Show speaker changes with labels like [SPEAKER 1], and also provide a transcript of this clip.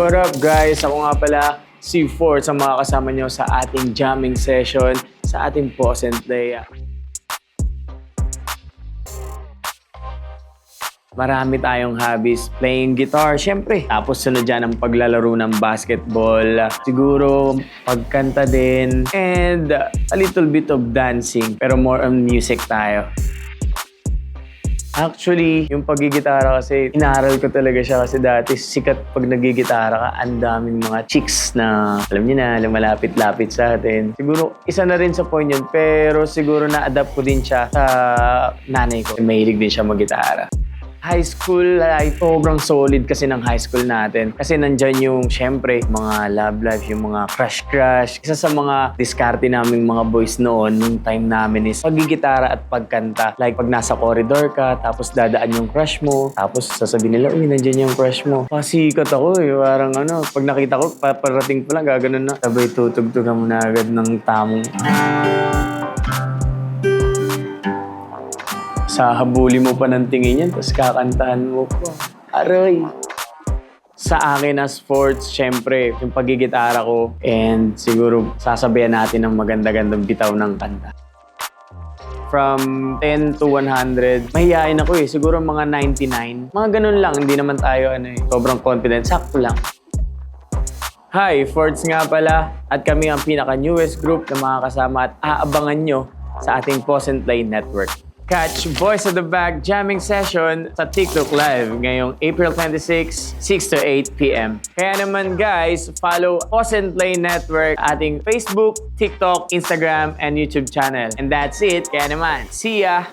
[SPEAKER 1] what up guys? Ako nga pala si Ford sa mga kasama nyo sa ating jamming session sa ating Pause and Play. Marami tayong hobbies, playing guitar, syempre. Tapos sunod dyan ang paglalaro ng basketball, siguro pagkanta din, and a little bit of dancing, pero more on music tayo. Actually, yung paggigitara kasi, inaral ko talaga siya kasi dati sikat pag nagigitara ka, ang daming mga chicks na, alam niyo na, lumalapit-lapit sa atin. Siguro, isa na rin sa point yun, pero siguro na-adapt ko din siya sa nanay ko. Mahilig din siya maggitara. High school life, sobrang solid kasi ng high school natin. Kasi nandyan yung, syempre, mga love life, yung mga crush-crush. Isa sa mga diskarte naming mga boys noon, nung time namin is paggigitara at pagkanta. Like, pag nasa corridor ka, tapos dadaan yung crush mo, tapos sasabihin nila, uy, nandyan yung crush mo. Pasikat ako eh, parang ano, pag nakita ko, paparating pa lang, gaganon na. Sabay tutugtugan mo na agad ng tamong. Sahabuli mo pa ng tingin yan, tapos kakantahan mo po. Aray! Sa akin as sports, syempre, yung pagigitara ko, and siguro sasabayan natin ng maganda-gandang bitaw ng kanta. From 10 to 100, mahihain ako eh. Siguro mga 99. Mga ganun lang, hindi naman tayo sobrang confident. Sakto lang. Hi, Fords nga pala. At kami ang pinaka-newest group na mga kasama at aabangan nyo sa ating Pause and Play Network. Catch Voice of the Bag jamming session sa TikTok Live ngayong April 26, 6 to 8 p.m. Kaya naman guys, follow Pause and Play Network, ating Facebook, TikTok, Instagram, and YouTube channel. And that's it. Kaya naman, see ya!